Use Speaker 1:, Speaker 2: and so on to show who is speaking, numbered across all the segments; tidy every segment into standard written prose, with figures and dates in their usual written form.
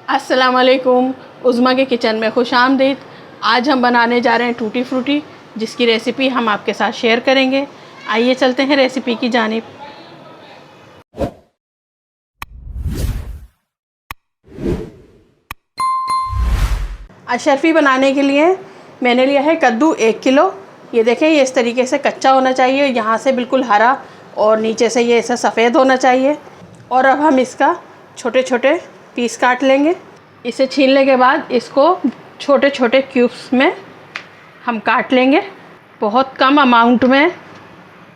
Speaker 1: अस्सलाम वालेकुम। उज़्मा के किचन में खुश आमदीद। आज हम बनाने जा रहे हैं टूटी फ्रूटी, जिसकी रेसिपी हम आपके साथ शेयर करेंगे। आइए चलते हैं रेसिपी की जानिब। अशरफी बनाने के लिए मैंने लिया है कद्दू 1 किलो। ये देखें, ये इस तरीके से कच्चा होना चाहिए, यहाँ से बिल्कुल हरा और नीचे से ये ऐसा सफ़ेद होना चाहिए। और अब हम इसका छोटे छोटे पीस काट लेंगे। इसे छीलने के बाद इसको छोटे छोटे क्यूब्स में हम काट लेंगे। बहुत कम अमाउंट में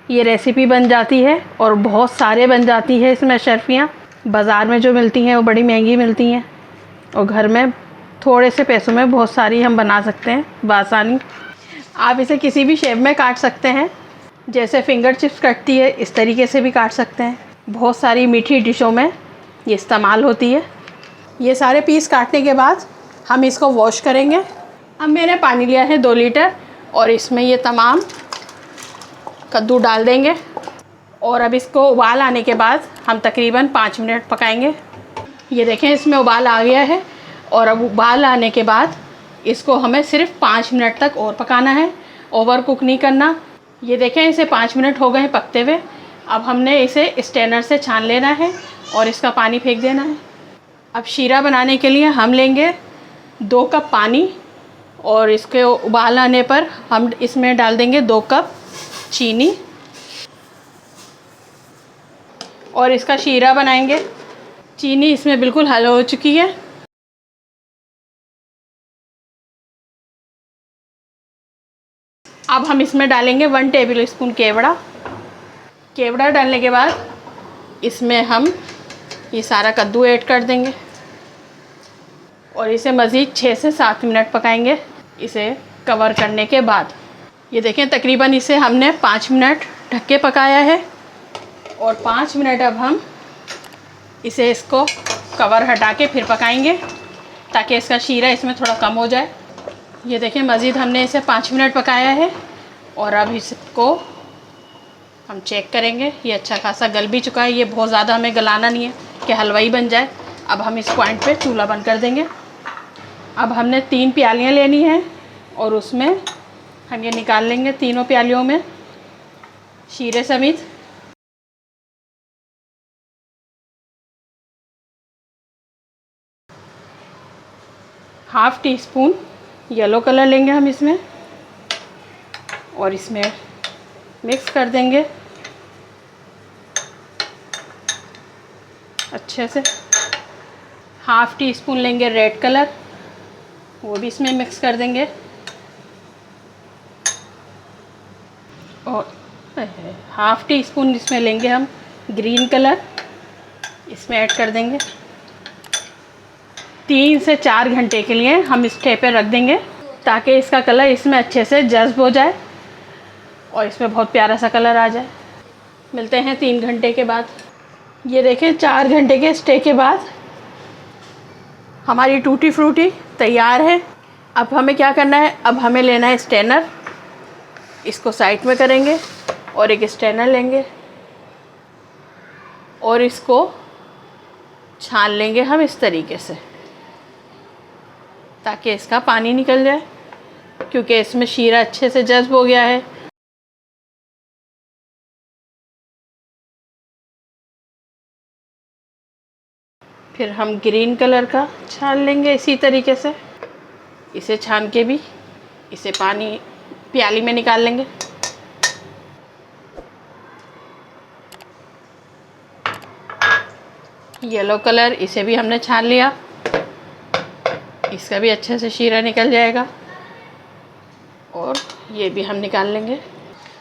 Speaker 1: ये रेसिपी बन जाती है और बहुत सारे बन जाती है इसमें अशरफियाँ। बाज़ार में जो मिलती हैं वो बड़ी महंगी मिलती हैं और घर में थोड़े से पैसों में बहुत सारी हम बना सकते हैं बआसानी। आप इसे किसी भी शेप में काट सकते हैं, जैसे फिंगर चिप्स कटती है इस तरीके से भी काट सकते हैं। बहुत सारी मीठी डिशों में ये इस्तेमाल होती है। ये सारे पीस काटने के बाद हम इसको वॉश करेंगे। अब मैंने पानी लिया है 2 लीटर और इसमें ये तमाम कद्दू डाल देंगे और अब इसको उबाल आने के बाद हम तकरीबन 5 मिनट पकाएंगे। ये देखें, इसमें उबाल आ गया है और अब उबाल आने के बाद इसको हमें सिर्फ 5 मिनट तक और पकाना है, ओवर कुक नहीं करना। ये देखें, इसे 5 मिनट हो गए हैं पकते हुए। अब हमने इसे स्ट्रेनर से छान लेना है और इसका पानी फेंक देना है। अब शीरा बनाने के लिए हम लेंगे 2 कप पानी और इसके उबाल आने पर हम इसमें डाल देंगे 2 कप चीनी और इसका शीरा बनाएंगे। चीनी इसमें बिल्कुल हल हो चुकी है। अब हम इसमें डालेंगे 1 टेबल स्पून केवड़ा। केवड़ा डालने के बाद इसमें हम ये सारा कद्दू ऐड कर देंगे और इसे मज़ीद 6 से 7 मिनट पकाएंगे इसे कवर करने के बाद। ये देखें, तकरीबन इसे हमने 5 मिनट ढक के पकाया है और 5 मिनट अब हम इसको कवर हटा के फिर पकाएंगे ताकि इसका शीरा इसमें थोड़ा कम हो जाए। ये देखें, मज़ीद हमने इसे 5 मिनट पकाया है और अब इसको हम चेक करेंगे। ये अच्छा खासा गल भी चुका है। ये बहुत ज़्यादा हमें गलाना नहीं है कि हलवाई बन जाए। अब हम इस पॉइंट पे चूल्हा बंद कर देंगे। अब हमने 3 प्यालियाँ लेनी हैं और उसमें हम ये निकाल लेंगे तीनों प्यालियों में शीरे समेत। ½ टी स्पून येलो कलर लेंगे हम इसमें और इसमें मिक्स कर देंगे अच्छे से। ½ टी स्पून लेंगे रेड कलर, वो भी इसमें मिक्स कर देंगे और ½ टी स्पून इसमें लेंगे हम ग्रीन कलर, इसमें ऐड कर देंगे। 3 से 4 घंटे के लिए हम इस ट्रे पे रख देंगे ताकि इसका कलर इसमें अच्छे से जज़्ब हो जाए और इसमें बहुत प्यारा सा कलर आ जाए। मिलते हैं 3 घंटे के बाद। ये देखें, 4 घंटे के स्टे के बाद हमारी टूटी फ्रूटी तैयार है। अब हमें क्या करना है, अब हमें लेना है स्ट्रेनर। इसको साइड में करेंगे और एक स्ट्रेनर लेंगे और इसको छान लेंगे हम इस तरीके से ताकि इसका पानी निकल जाए, क्योंकि इसमें शीरा अच्छे से जज़्ब हो गया है। फिर हम ग्रीन कलर का छान लेंगे इसी तरीके से। इसे छान के भी इसे पानी प्याली में निकाल लेंगे। येलो कलर, इसे भी हमने छान लिया, इसका भी अच्छे से शीरा निकल जाएगा और ये भी हम निकाल लेंगे।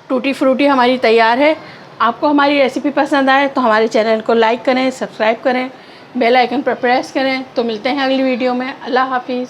Speaker 1: टूटी फ्रूटी हमारी तैयार है। आपको हमारी रेसिपी पसंद आए तो हमारे चैनल को लाइक करें, सब्सक्राइब करें, बेल आइकन पर प्रेस करें। तो मिलते हैं अगली वीडियो में। अल्लाह हाफिज़।